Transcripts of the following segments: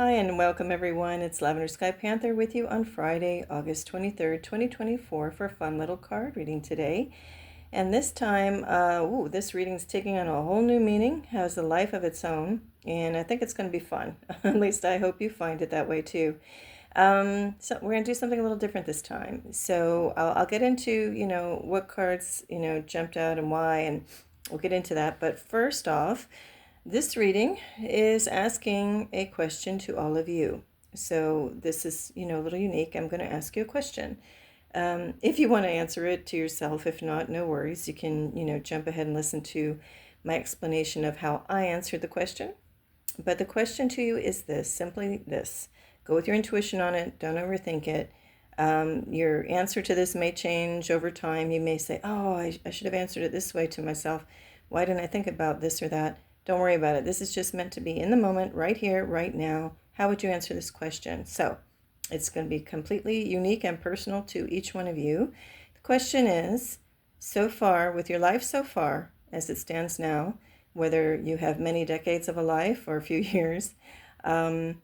Hi and welcome everyone. It's Lavender Sky Panther with you on Friday, August 23rd, 2024 for a fun little card reading today. And this time, this reading's taking on a whole new meaning, has a life of its own, and I think it's going to be fun. At least I hope you find it that way too. So we're going to do something a little different this time. So I'll get into, what cards, jumped out and why, and we'll get into that. But first off, this reading is asking a question to all of you. So this is, a little unique. I'm going to ask you a question. If you want to answer it to yourself, if not, no worries. You can, jump ahead and listen to my explanation of how I answered the question. But the question to you is this, simply this. Go with your intuition on it. Don't overthink it. Your answer to this may change over time. You may say, oh, I should have answered it this way to myself. Why didn't I think about this or that? Don't worry about it. This is just meant to be in the moment, right here, right now. How would you answer this question? So it's going to be completely unique and personal to each one of you. The question is, so far, with your life so far, as it stands now, whether you have many decades of a life or a few years, looking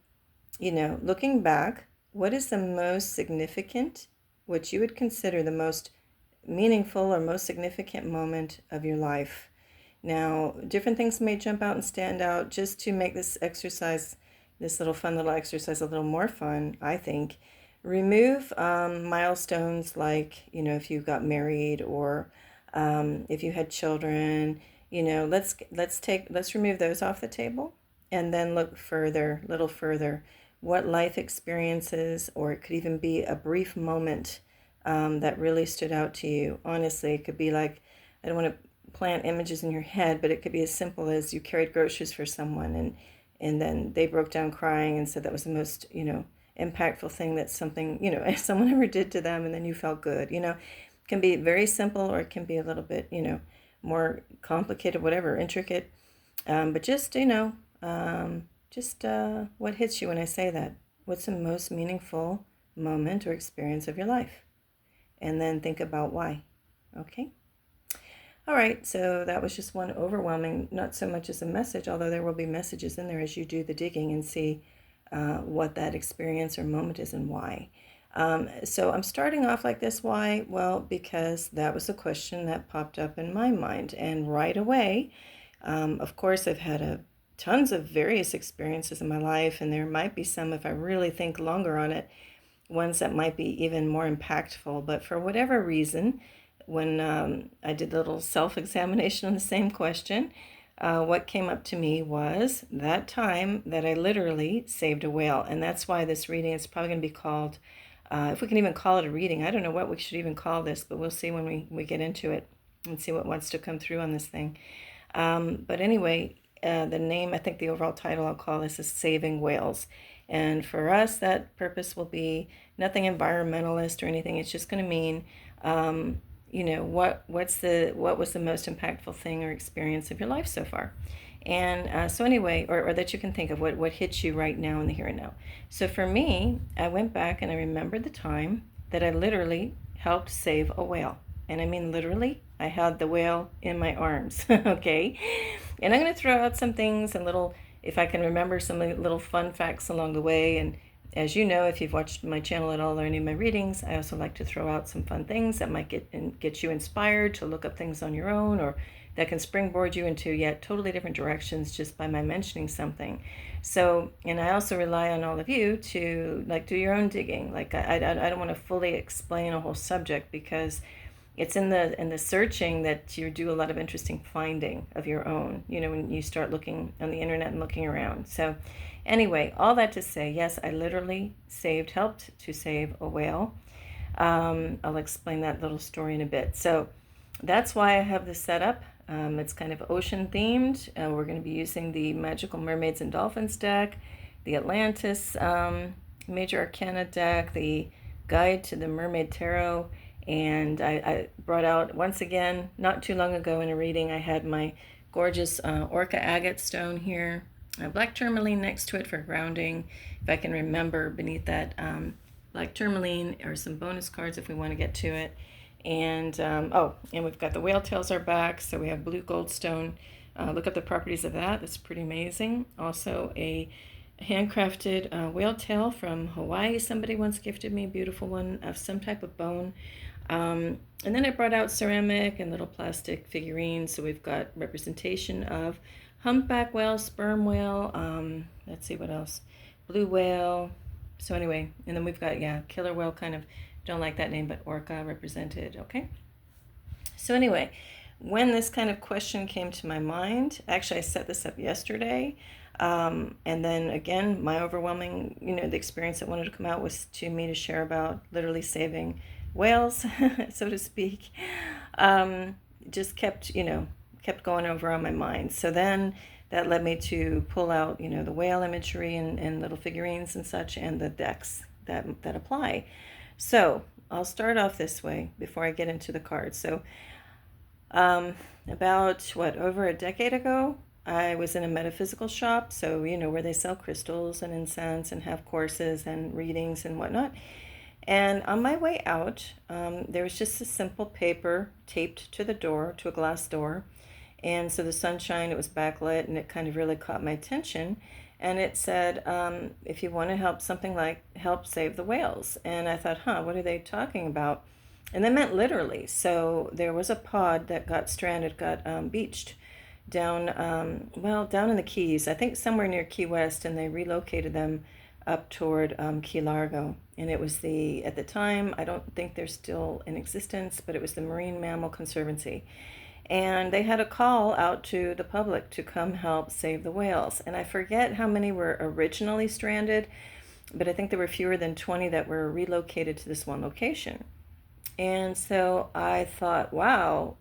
back, what is the most significant, what you would consider the most meaningful or most significant moment of your life? Now, different things may jump out and stand out just to make this exercise, this fun little exercise a little more fun, I think. Remove milestones like, if you got married or if you had children, let's remove those off the table and then look further, little further, what life experiences, or it could even be a brief moment that really stood out to you. Honestly, it could be like, I don't want to plant images in your head, but it could be as simple as you carried groceries for someone and then they broke down crying and said that was the most, impactful thing that something, someone ever did to them, and then you felt good. It can be very simple or it can be a little bit, more complicated, whatever, intricate. But just, what hits you when I say that? What's the most meaningful moment or experience of your life? And then think about why. Okay? All right, so that was just one overwhelming, not so much as a message, although there will be messages in there as you do the digging and see what that experience or moment is and why. So I'm starting off like this. Why? Well, because that was a question that popped up in my mind. And right away, of course, I've had tons of various experiences in my life, and there might be some, if I really think longer on it, ones that might be even more impactful. But for whatever reason, when I did a little self-examination on the same question, what came up to me was that time that I literally saved a whale. And that's why this reading is probably going to be called, if we can even call it a reading, I don't know what we should even call this, but we'll see when we get into it and see what wants to come through on this thing. But anyway, the name, I think the overall title I'll call this is Saving Whales. And for us, that purpose will be nothing environmentalist or anything. It's just going to mean what was the most impactful thing or experience of your life so far. And so anyway, or that you can think of what hits you right now in the here and now. So for me, I went back and I remembered the time that I literally helped save a whale. And I mean literally, I had the whale in my arms. Okay. And I'm going to throw out some things and if I can remember some little fun facts along the way. And as you know, if you've watched my channel at all or any of my readings, I also like to throw out some fun things that might get you inspired to look up things on your own, or that can springboard you into yet totally different directions just by my mentioning something. So, and I also rely on all of you to do your own digging. I don't want to fully explain a whole subject because it's in the searching that you do a lot of interesting finding of your own, when you start looking on the internet and looking around. So anyway, all that to say, yes, I literally helped to save a whale. I'll explain that little story in a bit. So that's why I have this set up. It's kind of ocean themed. We're going to be using the Magical Mermaids and Dolphins deck, the Atlantis Major Arcana deck, the Guide to the Mermaid Tarot. And I brought out, once again, not too long ago in a reading, I had my gorgeous Orca agate stone here, black tourmaline next to it for grounding. If I can remember beneath that black tourmaline, or some bonus cards if we want to get to it. And, and we've got the whale tails are back, so we have blue goldstone. Look up the properties of that. That's pretty amazing. Also a handcrafted whale tail from Hawaii. Somebody once gifted me a beautiful one of some type of bone. And then I brought out ceramic and little plastic figurines. So we've got representation of humpback whale, sperm whale, let's see what else, blue whale. So anyway, and then we've got, yeah, killer whale, kind of, don't like that name, but orca represented, okay? So anyway, when this kind of question came to my mind, actually I set this up yesterday, and then again, my overwhelming, the experience that wanted to come out was to me to share about literally saving whales, so to speak. Just kept going over on my mind. So then that led me to pull out, the whale imagery and little figurines and such, and the decks that apply. So I'll start off this way before I get into the cards. So about over a decade ago, I was in a metaphysical shop, so where they sell crystals and incense and have courses and readings and whatnot. And on my way out, there was just a simple paper taped to the door, to a glass door. And so the sunshine, it was backlit, and it kind of really caught my attention. And it said, if you want to help, something like help save the whales. And I thought, what are they talking about? And they meant literally. So there was a pod that got stranded, got beached down, down in the Keys, I think somewhere near Key West, and they relocated them up toward Key Largo. And it was at the time, I don't think they're still in existence, but it was the Marine Mammal Conservancy. And they had a call out to the public to come help save the whales. And I forget how many were originally stranded, but I think there were fewer than 20 that were relocated to this one location. And so I thought, wow,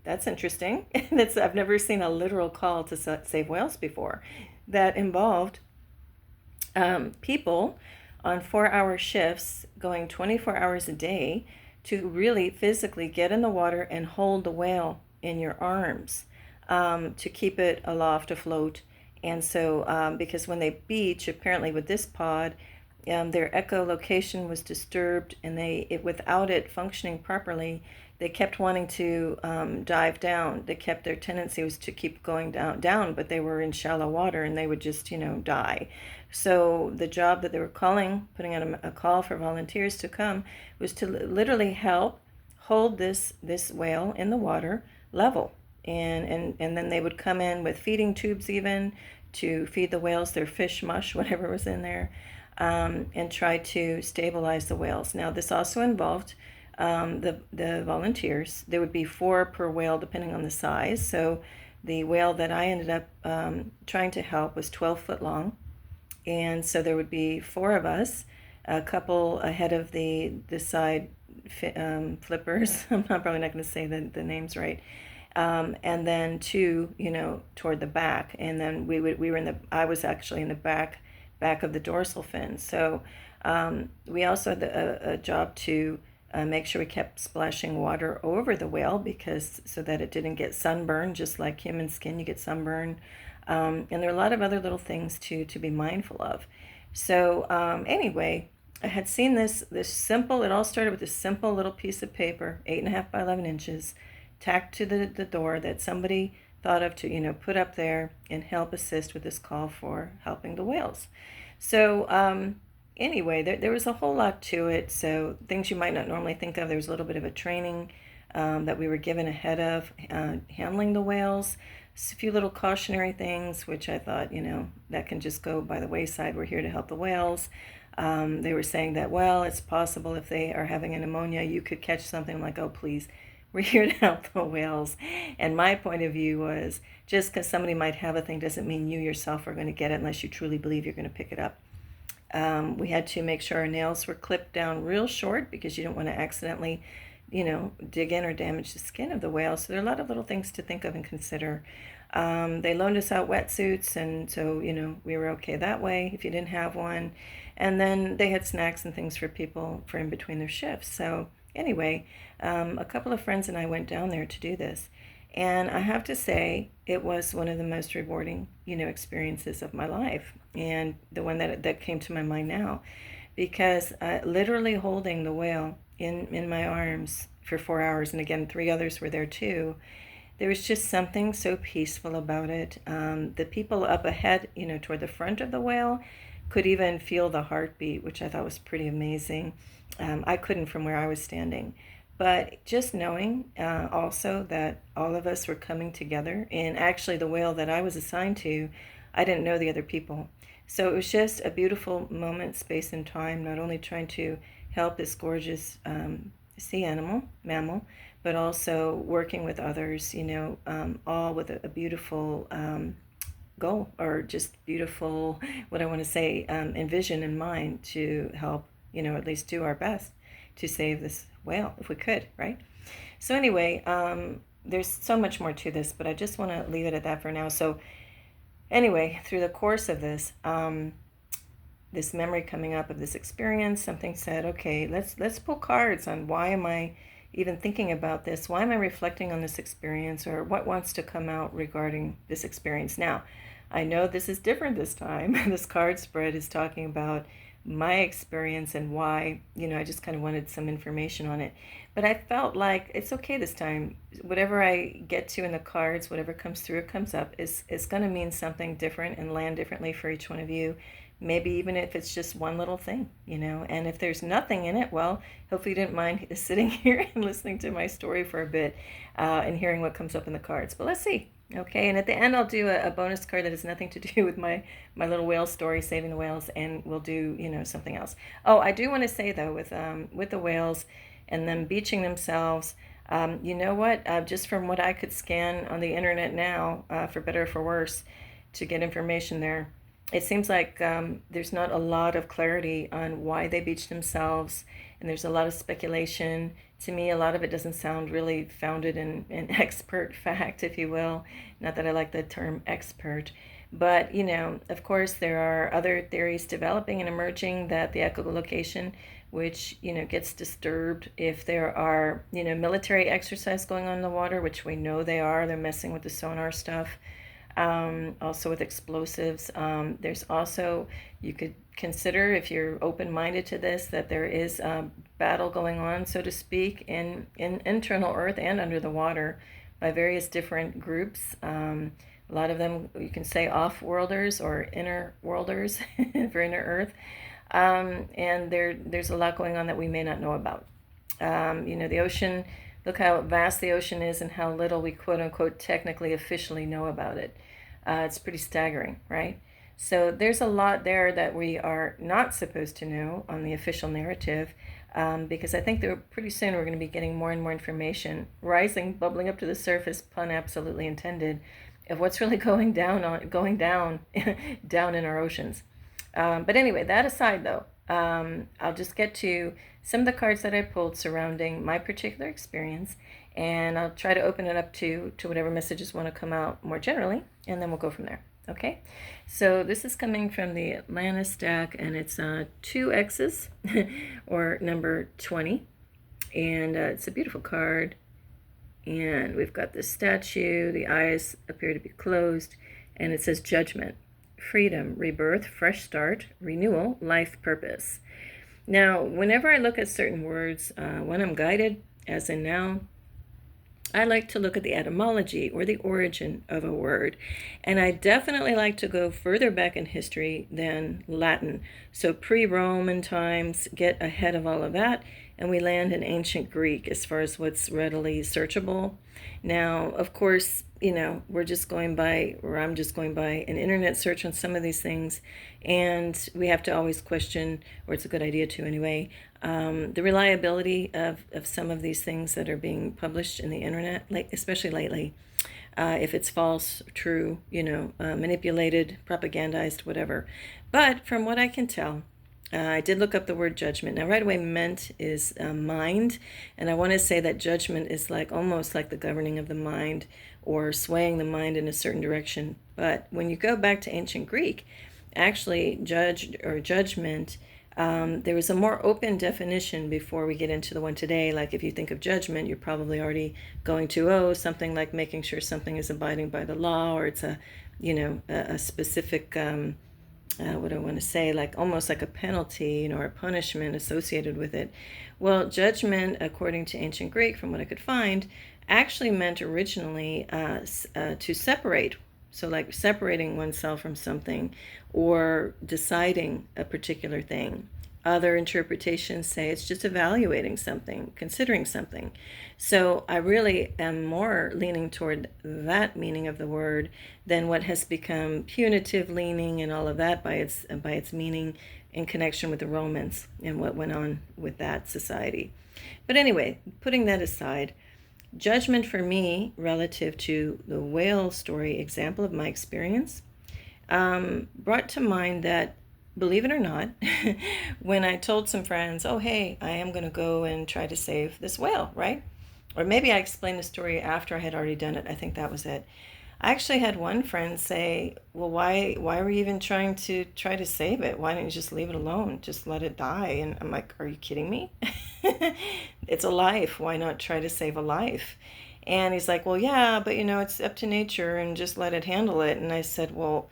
that's interesting. I've never seen a literal call to save whales before that involved people on 4-hour shifts going 24 hours a day to really physically get in the water and hold the whale in your arms to keep it aloft, afloat. And so because when they beach, apparently with this pod, their echolocation was disturbed, and without it functioning properly, they kept wanting to dive down. Their tendency was to keep going down, but they were in shallow water and they would just, die. So the job that they were putting out a call for volunteers to come, was to literally help hold this whale in the water level. And then they would come in with feeding tubes, even to feed the whales their fish mush, whatever was in there, and try to stabilize the whales. Now, this also involved the volunteers. There would be 4 per whale, depending on the size. So the whale that I ended up trying to help was 12 foot long. And so there would be 4 of us, a couple ahead of the side flippers. I'm probably not going to say the names right. And then 2, toward the back. And then I was actually in the back of the dorsal fin. So we also had a job to make sure we kept splashing water over the whale, so that it didn't get sunburned, just like human skin, you get sunburn. And there are a lot of other little things to be mindful of. So anyway, I had seen this simple, it all started with this simple little piece of paper, 8.5 by 11 inches, tacked to the door, that somebody thought of to, put up there and help assist with this call for helping the whales. So anyway, there was a whole lot to it. So things you might not normally think of. There was a little bit of a training that we were given ahead of handling the whales. Just a few little cautionary things, which I thought, that can just go by the wayside. We're here to help the whales. They were saying that, well, it's possible if they are having a pneumonia, you could catch something. Like, oh, please, we're here to help the whales. And my point of view was, just because somebody might have a thing doesn't mean you yourself are going to get it unless you truly believe you're going to pick it up. We had to make sure our nails were clipped down real short, because you don't want to accidentally, dig in or damage the skin of the whale. So there are a lot of little things to think of and consider. They loaned us out wetsuits, and so, we were okay that way if you didn't have one. And then they had snacks and things for people for in between their shifts. So anyway, a couple of friends and I went down there to do this. And I have to say, it was one of the most rewarding, experiences of my life. And the one that came to my mind now, because literally holding the whale in my arms for 4 hours, and again, 3 others were there too, there was just something so peaceful about it. The people up ahead, toward the front of the whale, could even feel the heartbeat, which I thought was pretty amazing. I couldn't from where I was standing. But just knowing also that all of us were coming together, and actually the whale that I was assigned to, I didn't know the other people. So it was just a beautiful moment, space, and time, not only trying to help this gorgeous sea mammal, but also working with others, all with a beautiful goal, or just beautiful, what I want to say, envision in mind to help, at least do our best to save this whale if we could, right? So anyway, there's so much more to this, but I just want to leave it at that for now. So anyway, through the course of this, this memory coming up of this experience, something said, okay, let's pull cards on why am I even thinking about this? Why am I reflecting on this experience, or what wants to come out regarding this experience? Now, I know this is different this time. This card spread is talking about my experience and why, I just kind of wanted some information on it. But I felt like it's okay this time. Whatever I get to in the cards, whatever comes through, it comes up, is going to mean something different and land differently for each one of you. Maybe even if it's just one little thing, and if there's nothing in it, well, hopefully you didn't mind sitting here and listening to my story for a bit and hearing what comes up in the cards. But let's see. Okay, and at the end I'll do a bonus card that has nothing to do with my little whale story, saving the whales, and we'll do, something else. Oh, I do want to say though, with the whales and them beaching themselves, you know what, just from what I could scan on the internet now, for better or for worse, to get information there, it seems like there's not a lot of clarity on why they beach themselves, and there's a lot of speculation. To me, a lot of it doesn't sound really founded in expert fact, if you will. Not that I like the term expert, but, of course, there are other theories developing and emerging that the echolocation, which, gets disturbed if there are, military exercise going on in the water, which we know they are. They're messing with the sonar stuff. Also with explosives. There's also, you could consider, if you're open-minded to this, that there is a battle going on, so to speak, in internal Earth and under the water by various different groups. A lot of them, you can say, off-worlders or inner-worlders for inner Earth. And there's a lot going on that we may not know about. The ocean, look how vast the ocean is and how little we quote-unquote technically officially know about it. It's pretty staggering, right? So there's a lot there that we are not supposed to know on the official narrative, because I think that pretty soon we're going to be getting more and more information rising, bubbling up to the surface, pun absolutely intended, of what's really going down down in our oceans. But anyway, that aside though, I'll just get to some of the cards that I pulled surrounding my particular experience, and I'll try to open it up to whatever messages want to come out more generally, and then we'll go from there. Okay, so this is coming from the Atlantis deck, and it's 2 X's, or number 20, and it's a beautiful card. And we've got this statue, the eyes appear to be closed, and it says judgment, freedom, rebirth, fresh start, renewal, life purpose. Now, whenever I look at certain words, when I'm guided, as in now, I like to look at the etymology or the origin of a word. And I definitely like to go further back in history than Latin. So pre-Roman times, get ahead of all of that, and we land in ancient Greek as far as what's readily searchable. Now, of course, we're just going by, or I'm just going by an internet search on some of these things, and we have to always question, or it's a good idea to anyway, the reliability of some of these things that are being published in the internet, especially lately. If it's false, true, manipulated, propagandized, whatever. But from what I can tell, I did look up the word judgment. Now, right away, ment is mind, and I want to say that judgment is almost like the governing of the mind or swaying the mind in a certain direction. But when you go back to ancient Greek, actually, judge or judgment, there was a more open definition before we get into the one today. Like if you think of judgment, you're probably already going to, something like making sure something is abiding by the law, or it's a specific, what do I want to say, almost like a penalty, or a punishment associated with it. Well, judgment, according to ancient Greek, from what I could find, actually meant originally to separate. So, like separating oneself from something or deciding a particular thing. Other interpretations say it's just evaluating something, considering something. So, I really am more leaning toward that meaning of the word than what has become punitive leaning and all of that by its meaning in connection with the Romans and what went on with that society. But anyway, putting that aside, judgment for me relative to the whale story example of my experience brought to mind that, believe it or not, when I told some friends, oh, hey, I am going to go and try to save this whale, right? Or maybe I explained the story after I had already done it. I think that was it. I actually had one friend say, well, why were you even trying to save it? Why didn't you just leave it alone? Just let it die. And I'm like, are you kidding me? It's a life. Why not try to save a life? And he's like, well, yeah, but it's up to nature and just let it handle it. And I said, well,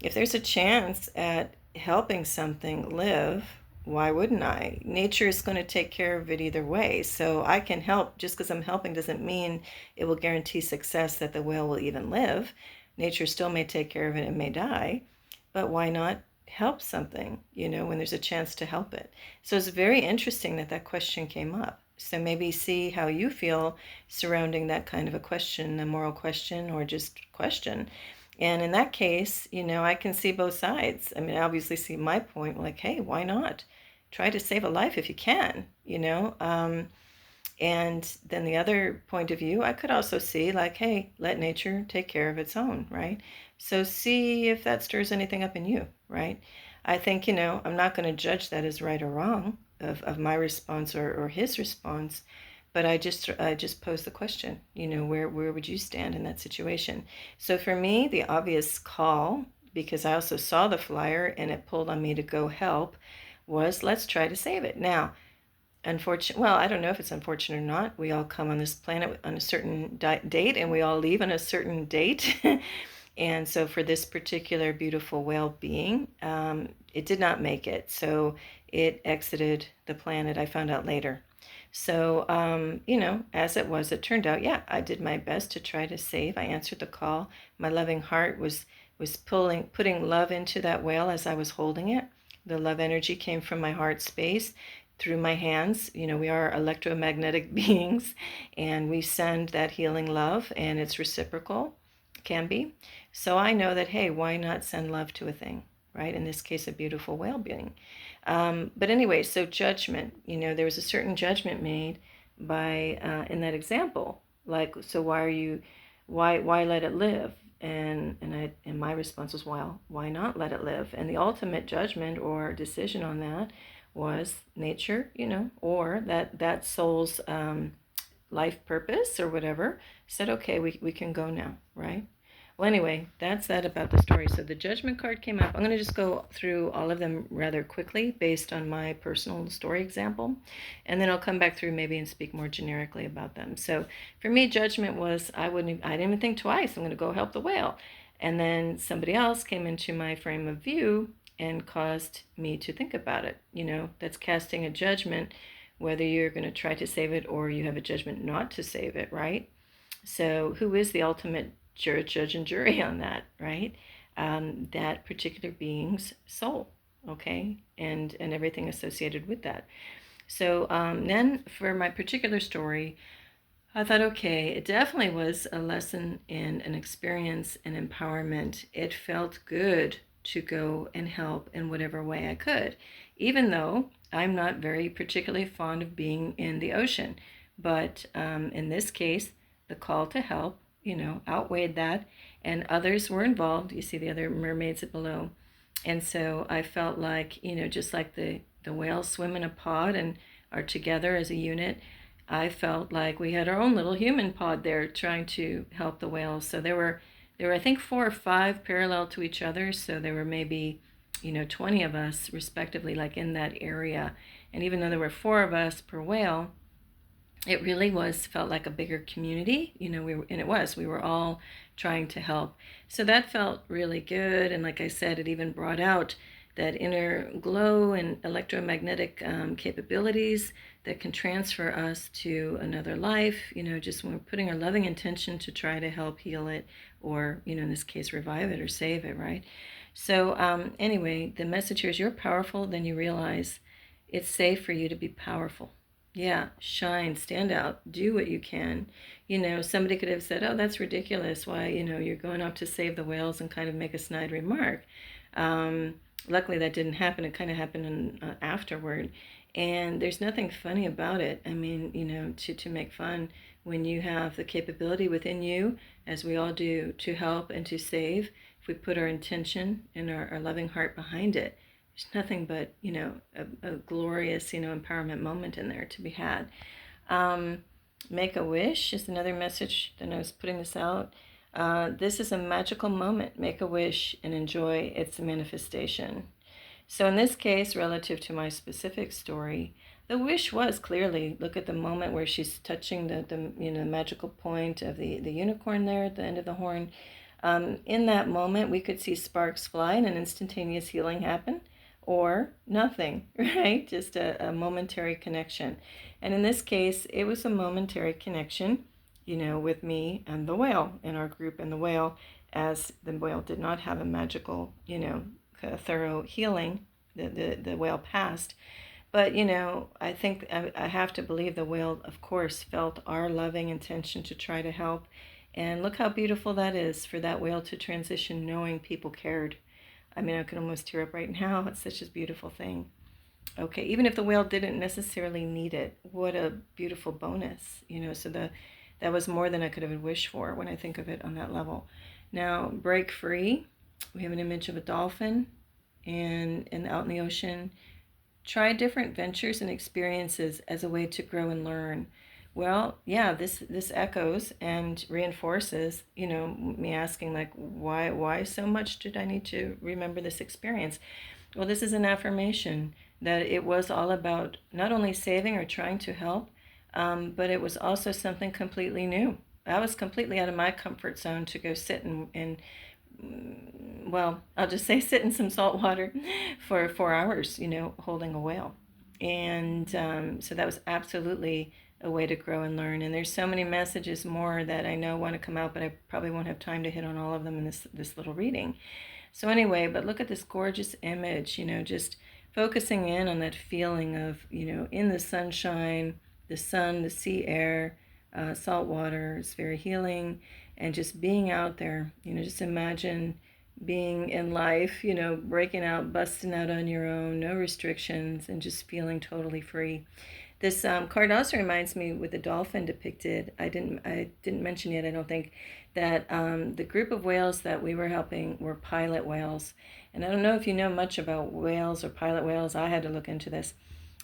if there's a chance at helping something live, why wouldn't I? Nature is going to take care of it either way. So I can help. Just because I'm helping doesn't mean it will guarantee success that the whale will even live. Nature still may take care of it and may die. But why not help something, when there's a chance to help it? So it's very interesting that question came up. So maybe see how you feel surrounding that kind of a question, a moral question or just question. And in that case, I can see both sides. I mean, I obviously see my point, like, hey, why not? Try to save a life if you can, and then the other point of view, I could also see like, hey, let nature take care of its own, right? So see if that stirs anything up in you, right? I think, I'm not going to judge that as right or wrong of my response or his response. But I just posed the question, where would you stand in that situation? So for me, the obvious call, because I also saw the flyer and it pulled on me to go help, was let's try to save it. Now, well, I don't know if it's unfortunate or not. We all come on this planet on a certain date and we all leave on a certain date. And so for this particular beautiful whale being, it did not make it. So it exited the planet, I found out later. So, as it turned out, yeah, I did my best to try to save. I answered the call. My loving heart was putting love into that whale as I was holding it. The love energy came from my heart space through my hands. We are electromagnetic beings, and we send that healing love, and it's reciprocal, can be. So I know that, hey, why not send love to a thing, right? In this case, a beautiful whale being. But anyway, so judgment, there was a certain judgment made by, in that example, like, so why let it live? And my response was, well, why not let it live? And the ultimate judgment or decision on that was nature, or that soul's life purpose or whatever said, okay, we can go now, right? Well, anyway, that's that about the story. So the judgment card came up. I'm going to just go through all of them rather quickly based on my personal story example. And then I'll come back through maybe and speak more generically about them. So for me, judgment was I didn't even think twice. I'm going to go help the whale. And then somebody else came into my frame of view and caused me to think about it. That's casting a judgment, whether you're going to try to save it or you have a judgment not to save it, right? So who is the ultimate judge and jury on that, right? That particular being's soul, okay, and everything associated with that. So then for my particular story, I thought, okay, it definitely was a lesson in an experience and empowerment. It felt good to go and help in whatever way I could, even though I'm not very particularly fond of being in the ocean. But in this case, the call to help, outweighed that, and others were involved. You see the other mermaids below. And so I felt like, just like the whales swim in a pod and are together as a unit, I felt like we had our own little human pod there trying to help the whales. So there were I think 4 or 5 parallel to each other. So there were maybe, 20 of us respectively, like in that area. And even though there were 4 of us per whale, it really felt like a bigger community, we were all trying to help. So that felt really good. And like I said, it even brought out, that inner glow and electromagnetic capabilities that can transfer us to another life, just when we're putting our loving intention to try to help heal it, or, in this case, revive it or save it, right? So anyway, the message here is you're powerful, then you realize it's safe for you to be powerful. Yeah, shine, stand out, do what you can. Somebody could have said, oh, that's ridiculous. Why, you're going up to save the whales, and kind of make a snide remark. Luckily, that didn't happen. It kind of happened afterward. And there's nothing funny about it. I mean, to make fun when you have the capability within you, as we all do, to help and to save. If we put our intention and our loving heart behind it, there's nothing but, a glorious, empowerment moment in there to be had. Make a wish is another message that I was putting this out. This is a magical moment. Make a wish and enjoy its manifestation. So in this case, relative to my specific story, the wish was clearly, look at the moment where she's touching the magical point of the unicorn there at the end of the horn. In that moment, we could see sparks fly and an instantaneous healing happen, or nothing, right? Just a momentary connection. And in this case, it was a momentary connection, with me and the whale in our group, and the whale, as the whale did not have a magical, thorough healing. The whale passed. But, I think I have to believe the whale, of course, felt our loving intention to try to help. And look how beautiful that is, for that whale to transition knowing people cared. I mean, I can almost tear up right now. It's such a beautiful thing. Okay, even if the whale didn't necessarily need it, what a beautiful bonus, so that was more than I could have wished for when I think of it on that level. Now, break free. We have an image of a dolphin and out in the ocean. Try different ventures and experiences as a way to grow and learn. Well, yeah, this echoes and reinforces, me asking, like, why so much did I need to remember this experience? Well, this is an affirmation that it was all about not only saving or trying to help, but it was also something completely new. I was completely out of my comfort zone to go sit and well, I'll just say sit in some salt water for 4 hours, holding a whale. And so that was absolutely a way to grow and learn. And there's so many messages more that I know want to come out, but I probably won't have time to hit on all of them in this little reading. So anyway, but look at this gorgeous image, just focusing in on that feeling of, in the sunshine, the sun, the sea air, salt water is very healing. And just being out there, just imagine being in life, breaking out, busting out on your own, no restrictions, and just feeling totally free. This card also reminds me, with the dolphin depicted, I didn't mention yet, I don't think, that the group of whales that we were helping were pilot whales. And I don't know if you know much about whales or pilot whales. I had to look into this.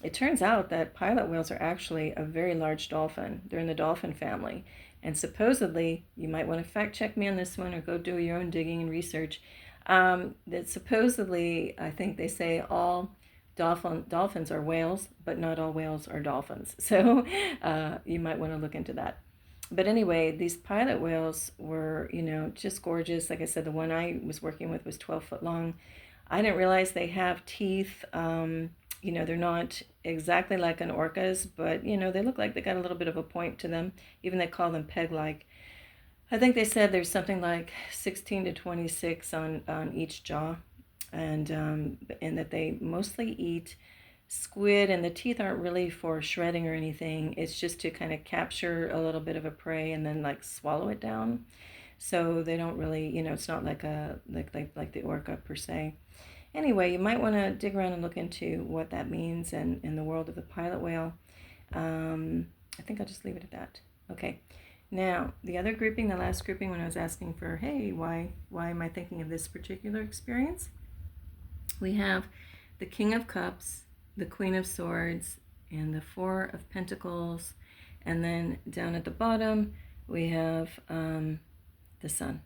It turns out that pilot whales are actually a very large dolphin. They're in the dolphin family. And supposedly, you might want to fact check me on this one or go do your own digging and research, that supposedly, I think they say all dolphins are whales, but not all whales are dolphins. So you might want to look into that. But anyway, these pilot whales were, just gorgeous. Like I said, the one I was working with was 12 foot long. I didn't realize they have teeth. They're not exactly like an orca's, but, they look like they got a little bit of a point to them. Even they call them peg-like. I think they said there's something like 16 to 26 on each jaw, and that they mostly eat squid, and the teeth aren't really for shredding or anything. It's just to kind of capture a little bit of a prey and then like swallow it down. So they don't really, it's not like like the orca per se. Anyway, you might want to dig around and look into what that means and in the world of the pilot whale. I think I'll just leave it at that. Okay. Now, the other grouping, the last grouping, when I was asking for, hey, why am I thinking of this particular experience? We have the King of Cups, the Queen of Swords, and the Four of Pentacles. And then down at the bottom, we have the Sun.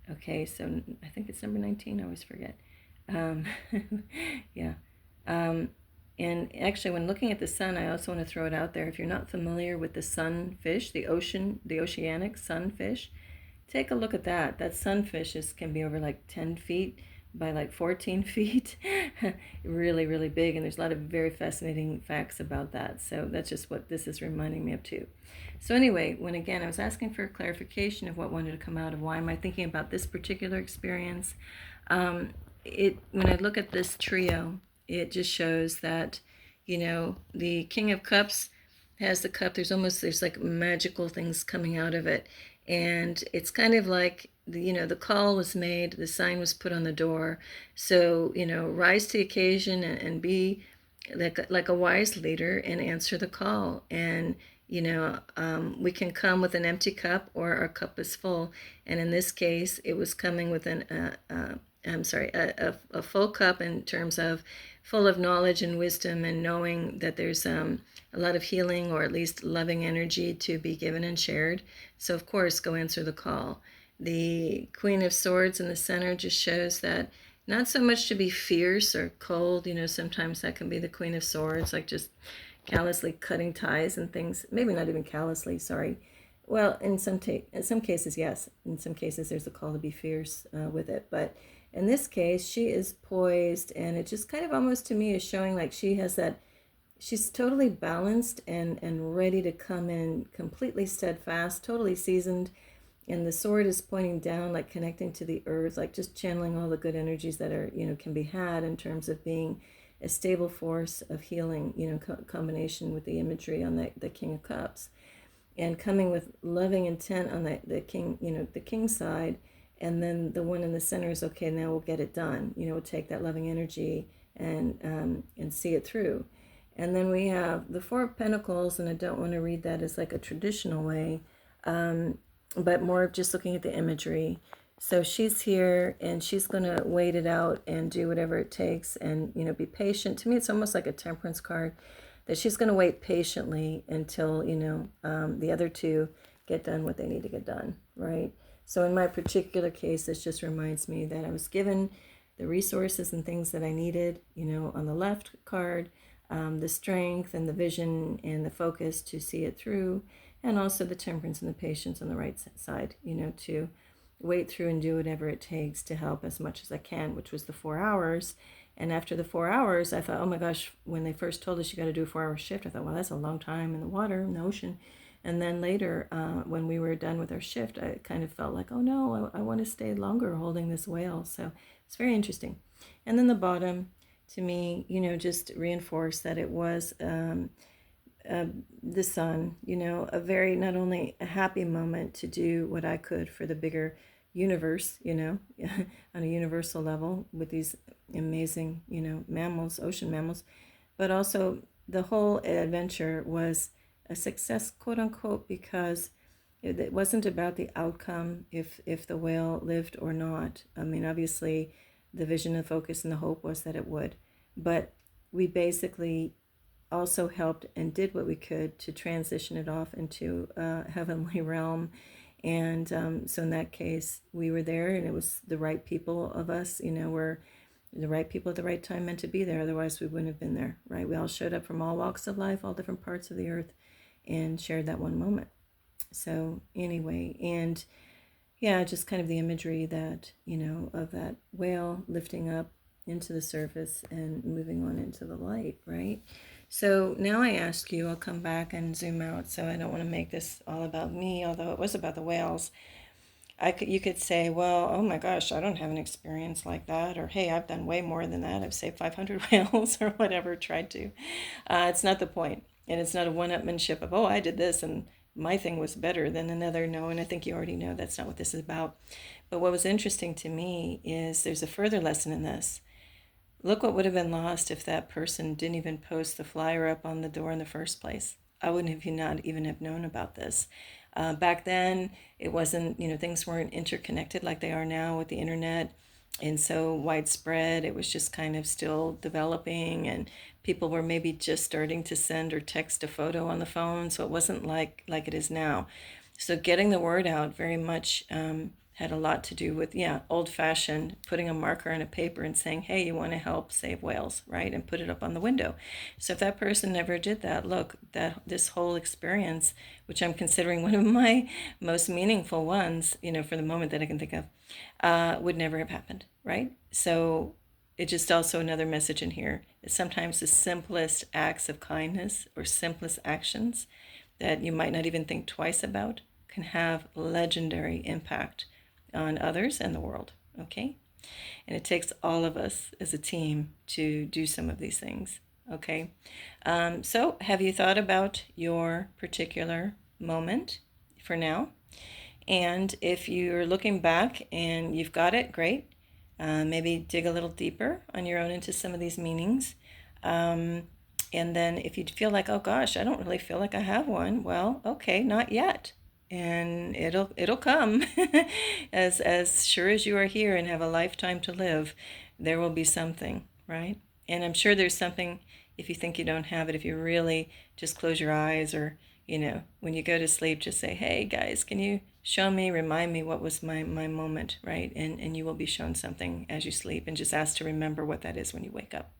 Okay, so I think it's number 19. I always forget. Yeah. And actually, when looking at the sun, I also want to throw it out there. If you're not familiar with the sunfish, the oceanic sunfish, take a look at that. That sunfish can be over like 10 feet, by like 14 feet. Really, really big. And there's a lot of very fascinating facts about that. So that's just what this is reminding me of too. So anyway, when again, I was asking for clarification of what wanted to come out of why am I thinking about this particular experience. When I look at this trio, it just shows that, the King of Cups has the cup. There's like magical things coming out of it. And it's kind of like, the call was made, the sign was put on the door. So, rise to the occasion and be like a wise leader and answer the call. And, we can come with an empty cup or our cup is full. And in this case, it was coming with a full cup in terms of full of knowledge and wisdom and knowing that there's a lot of healing or at least loving energy to be given and shared. So of course, go answer the call. The Queen of Swords in the center just shows that not so much to be fierce or cold. Sometimes that can be the Queen of Swords, like just callously cutting ties and things. Maybe not even callously, sorry. Well, in some cases, yes. In some cases, there's a call to be fierce with it. But in this case, she is poised, and it just kind of almost to me is showing like she has that, she's totally balanced and ready to come in completely steadfast, totally seasoned. And the sword is pointing down, like connecting to the earth, like just channeling all the good energies that are, can be had in terms of being a stable force of healing, combination with the imagery on the King of Cups. And coming with loving intent on the king, the king side, and then the one in the center is okay. Now we'll get it done. We'll take that loving energy and see it through. And then we have the Four of Pentacles, and I don't want to read that as like a traditional way, but more of just looking at the imagery. So she's here and she's going to wait it out and do whatever it takes and, be patient. To me, it's almost like a temperance card, that she's going to wait patiently until, the other two get done what they need to get done, right? So in my particular case, this just reminds me that I was given the resources and things that I needed, on the left card, the strength and the vision and the focus to see it through, and also the temperance and the patience on the right side, to wait through and do whatever it takes to help as much as I can, which was the 4 hours. And after the 4 hours, I thought, oh my gosh, when they first told us you got to do a 4-hour shift, I thought, well, that's a long time in the water, in the ocean. And then later, when we were done with our shift, I kind of felt like, oh no, I want to stay longer holding this whale. So it's very interesting. And then the bottom, to me, just reinforced that it was the sun, a very, not only a happy moment to do what I could for the bigger universe, on a universal level with these amazing, mammals, ocean mammals, but also the whole adventure was a success, quote unquote, because it wasn't about the outcome if the whale lived or not. I mean, obviously, the vision, the focus, and the hope was that it would, but we basically also helped and did what we could to transition it off into a heavenly realm. And so in that case, we were there, and it was the right people of us, were the right people at the right time meant to be there. Otherwise, we wouldn't have been there, right? We all showed up from all walks of life, all different parts of the earth, and shared that one moment. So anyway, and yeah, just kind of the imagery that, of that whale lifting up into the surface and moving on into the light, right? So now I ask you, I'll come back and zoom out, so I don't want to make this all about me, although it was about the whales. You could say, well, oh my gosh, I don't have an experience like that, or hey, I've done way more than that. I've saved 500 whales or whatever, tried to. It's not the point. And it's not a one-upmanship of, oh, I did this and my thing was better than another. No, and I think you already know that's not what this is about. But what was interesting to me is there's a further lesson in this. Look what would have been lost if that person didn't even post the flyer up on the door in the first place. I wouldn't have not even have known about this. Back then, it wasn't, things weren't interconnected like they are now with the internet and so widespread. It was just kind of still developing, and people were maybe just starting to send or text a photo on the phone. So it wasn't like it is now. So getting the word out very much had a lot to do with, old-fashioned, putting a marker on a paper and saying, hey, you want to help save whales, right? And put it up on the window. So if that person never did that, look, this whole experience, which I'm considering one of my most meaningful ones, for the moment that I can think of, would never have happened. right? So it's just also another message in here is sometimes the simplest acts of kindness or simplest actions that you might not even think twice about can have legendary impact on others and the world, okay? And it takes all of us as a team to do some of these things, okay? So have you thought about your particular moment for now? And if you're looking back and you've got it, great. Maybe dig a little deeper on your own into some of these meanings. And then if you feel like, oh gosh, I don't really feel like I have one, well, okay, not yet. And it'll come. As sure as you are here and have a lifetime to live, there will be something, right? And I'm sure there's something if you think you don't have it, if you really just close your eyes or, when you go to sleep, just say, hey guys, can you show me, remind me what was my moment, right? And you will be shown something as you sleep, and just ask to remember what that is when you wake up.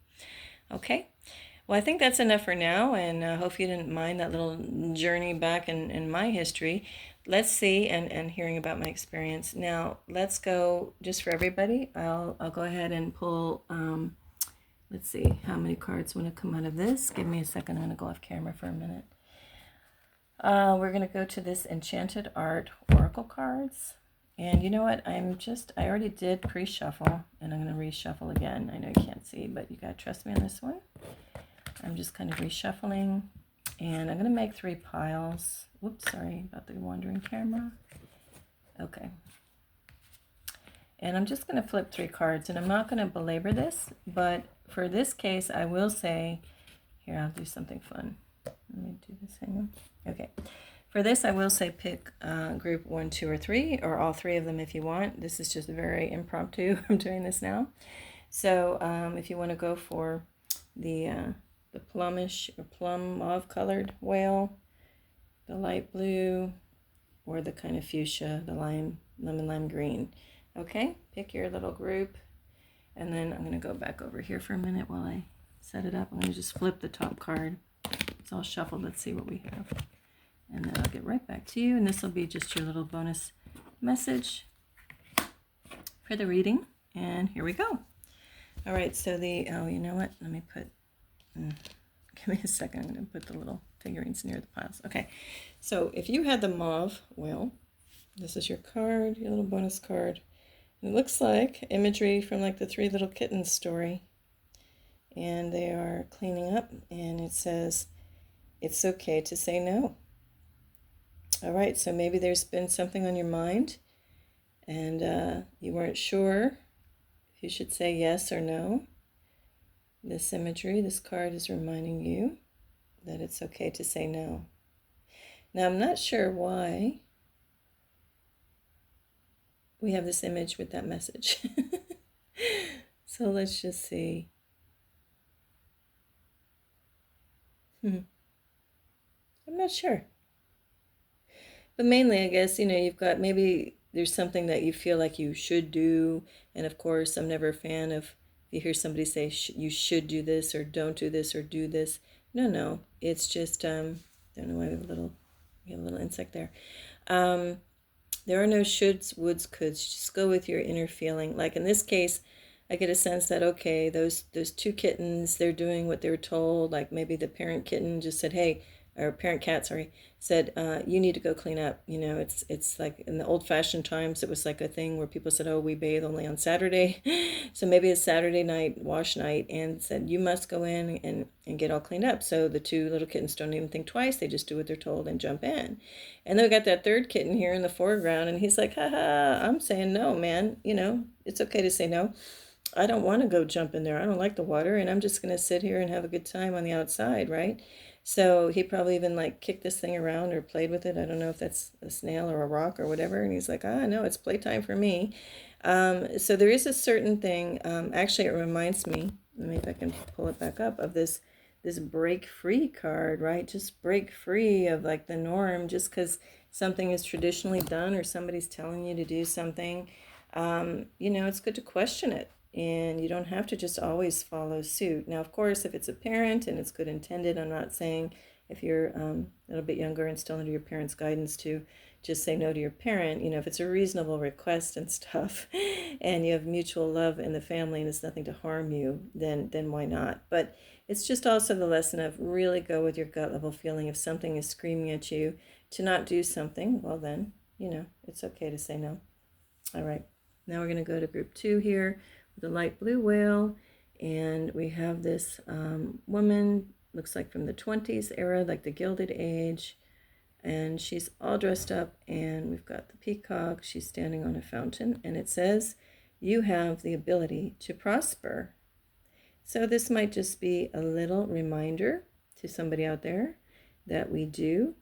Okay? Well, I think that's enough for now, and I hope you didn't mind that little journey back in my history. Let's see, and hearing about my experience. Now, let's go, just for everybody, I'll go ahead and pull, let's see how many cards want to come out of this. Give me a second, I'm going to go off camera for a minute. We're going to go to this Enchanted Art Oracle cards. And you know what? I already did pre-shuffle, and I'm going to reshuffle again. I know you can't see, but you got to trust me on this one. I'm just kind of reshuffling, and I'm going to make 3 piles. Whoops, sorry about the wandering camera. Okay. And I'm just going to flip 3 cards, and I'm not going to belabor this, but for this case, I will say, here, I'll do something fun. Let me do this, hang on. Okay. For this, I will say pick group 1, 2, or 3, or all 3 of them if you want. This is just very impromptu. I'm doing this now. So if you want to go for the plumish or plum mauve colored whale, the light blue, or the kind of fuchsia, the lemon lime green. Okay, pick your little group, and then I'm going to go back over here for a minute while I set it up. I'm going to just flip the top card. It's all shuffled. Let's see what we have. And then I'll get right back to you. And this will be just your little bonus message for the reading. And here we go. All right, so you know what? Let me put, give me a second. I'm going to put the little figurines near the piles. Okay, so if you had the mauve whale, this is your card, your little bonus card. And it looks like imagery from like the 3 Little Kittens story. And they are cleaning up, and it says, it's okay to say no. All right, so maybe there's been something on your mind, and you weren't sure if you should say yes or no. This imagery, this card is reminding you that it's okay to say no. Now, I'm not sure why we have this image with that message. So let's just see. I'm not sure. But mainly, I guess, you've got, maybe there's something that you feel like you should do. And of course, I'm never a fan of, if you hear somebody say, you should do this, or don't do this, or do this. No, it's just, don't know why we have a little insect there. There are no shoulds, woulds, coulds. Just go with your inner feeling. Like in this case, I get a sense that, okay, those 2 kittens, they're doing what they were told. Like maybe the parent kitten just said, hey, or parent cat, sorry, said, you need to go clean up. It's like in the old-fashioned times, it was like a thing where people said, oh, we bathe only on Saturday. So maybe it's Saturday night, wash night, and said, you must go in and get all cleaned up. So the 2 little kittens don't even think twice. They just do what they're told and jump in. And then we got that 3rd kitten here in the foreground, and he's like, haha, I'm saying no, man. It's okay to say no. I don't want to go jump in there. I don't like the water, and I'm just going to sit here and have a good time on the outside, right? So he probably even like kicked this thing around or played with it. I don't know if that's a snail or a rock or whatever. And he's like, no, it's playtime for me. So there is a certain thing. Actually, it reminds me, let me, if I can pull it back up, of this break free card, right? Just break free of like the norm, just because something is traditionally done or somebody's telling you to do something. It's good to question it. And you don't have to just always follow suit. Now, of course, if it's a parent and it's good intended, I'm not saying if you're a little bit younger and still under your parents' guidance, to just say no to your parent, if it's a reasonable request and stuff, and you have mutual love in the family and it's nothing to harm you, then why not? But it's just also the lesson of really go with your gut level feeling. If something is screaming at you to not do something, well then, it's okay to say no. All right, now we're going to go to group 2 here with the light blue whale, and we have this woman, looks like from the 20s era, like the Gilded Age, and she's all dressed up, and we've got the peacock. She's standing on a fountain, and it says, "You have the ability to prosper." So this might just be a little reminder to somebody out there that we do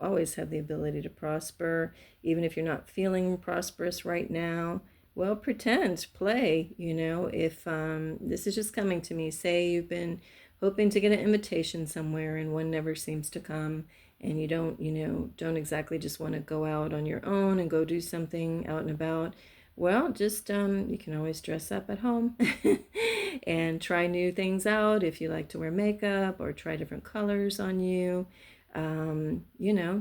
always have the ability to prosper, even if you're not feeling prosperous right now. Well, pretend, play, if this is just coming to me. Say you've been hoping to get an invitation somewhere and one never seems to come, and you don't exactly just want to go out on your own and go do something out and about. Well, just you can always dress up at home and try new things out if you like to wear makeup, or try different colors on you.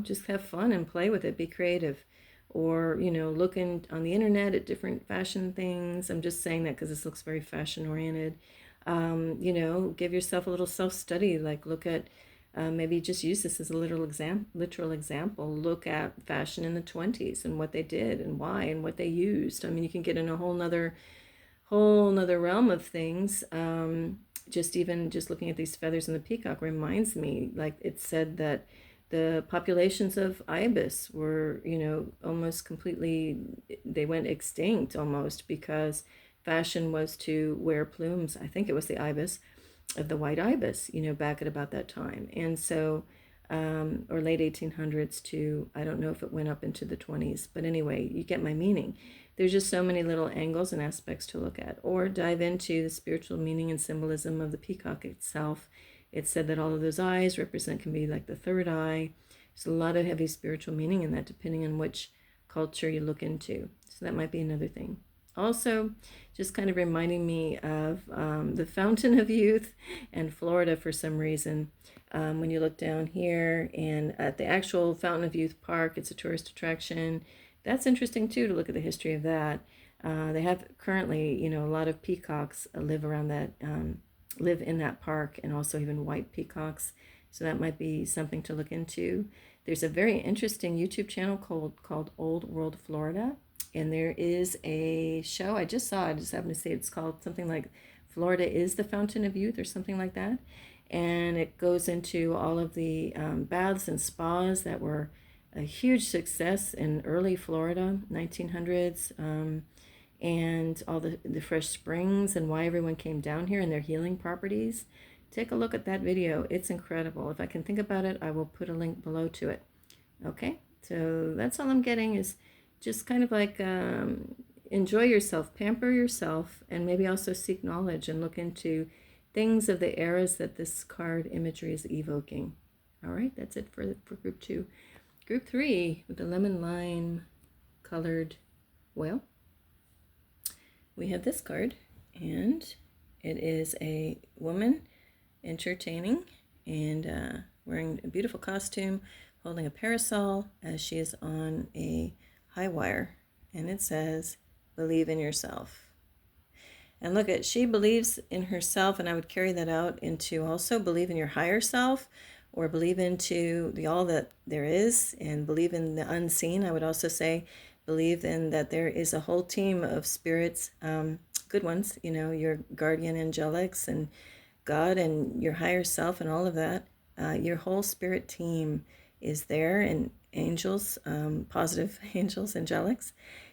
Just have fun and play with it, be creative. Or, looking on the internet at different fashion things. I'm just saying that because this looks very fashion oriented. Give yourself a little self-study, like look at, maybe just use this as a literal example. Look at fashion in the 20s and what they did and why and what they used. I mean, you can get in a whole nother realm of things. Just looking at these feathers in the peacock reminds me, like it said that the populations of ibis were, almost completely, they went extinct almost, because fashion was to wear plumes. I think it was the ibis, of the white ibis, back at about that time. And so, or late 1800s to, I don't know if it went up into the 20s, but anyway, you get my meaning. There's just so many little angles and aspects to look at, or dive into the spiritual meaning and symbolism of the peacock itself. It's said that all of those eyes can be like the third eye. There's a lot of heavy spiritual meaning in that, depending on which culture you look into. So that might be another thing. Also, just kind of reminding me of the Fountain of Youth and Florida for some reason. When you look down here, and at the actual Fountain of Youth Park, it's a tourist attraction. That's interesting too, to look at the history of that. They have currently, a lot of peacocks live around that, live in that park, and also even white peacocks. So that might be something to look into. There's a very interesting YouTube channel called Old World Florida. And there is a show I just saw. I just happened to say it's called something like Florida is the Fountain of Youth or something like that. And it goes into all of the baths and spas that were a huge success in early Florida, 1900s, and all the fresh springs and why everyone came down here and their healing properties. Take a look at that video. It's incredible. If I can think about it, I will put a link below to it. Okay, so that's all I'm getting, is just kind of like enjoy yourself, pamper yourself, and maybe also seek knowledge and look into things of the eras that this card imagery is evoking. All right, that's it for group 2. Group 3, with the lemon lime colored whale, we have this card, and it is a woman entertaining and wearing a beautiful costume, holding a parasol as she is on a high wire, and it says, "Believe in yourself." And look at, she believes in herself, and I would carry that out into also believe in your higher self, or believe into the all that there is, and believe in the unseen. I would also say believe in that there is a whole team of spirits, good ones, your guardian angelics and God and your higher self and all of that. Your whole spirit team is there, and angels, positive angels, angelics.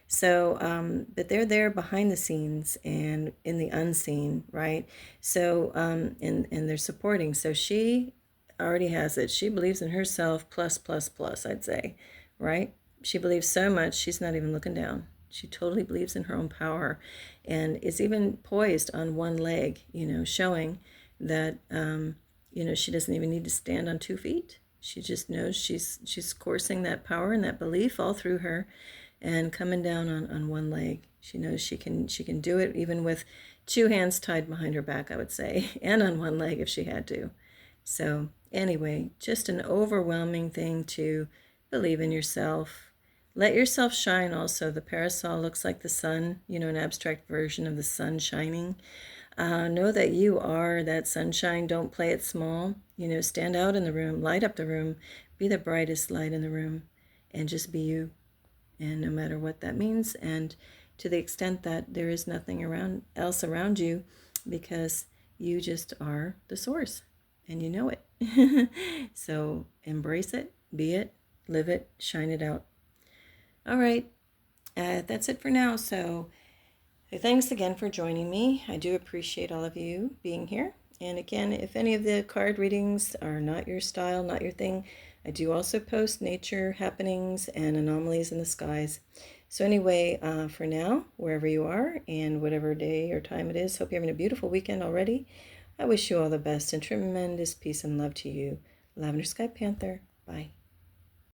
So, but they're there behind the scenes and in the unseen, right? So, and they're supporting. So she already has it. She believes in herself, plus, I'd say, right? She believes so much, she's not even looking down. She totally believes in her own power, and is even poised on one leg, showing that, she doesn't even need to stand on 2 feet. She just knows she's coursing that power and that belief all through her, and coming down on one leg. She knows she can do it even with 2 hands tied behind her back, I would say, and on one leg if she had to. So Anyway, just an overwhelming thing to believe in yourself. Let yourself shine also. The parasol looks like the sun, you know, an abstract version of the sun shining. Know that you are that sunshine. Don't play it small. You know, stand out in the room, light up the room, be the brightest light in the room, and just be you. And no matter what that means, and to the extent that there is nothing else around you, because you just are the source, and you know it. So embrace it, be it, live it, shine it out. All right, that's it for now. So thanks again for joining me. I do appreciate all of you being here. And again, if any of the card readings are not your style, not your thing, I do also post nature happenings and anomalies in the skies. So anyway, for now, wherever you are and whatever day or time it is, hope you're having a beautiful weekend already. I wish you all the best and tremendous peace and love to you. Lavender Sky Panther. Bye.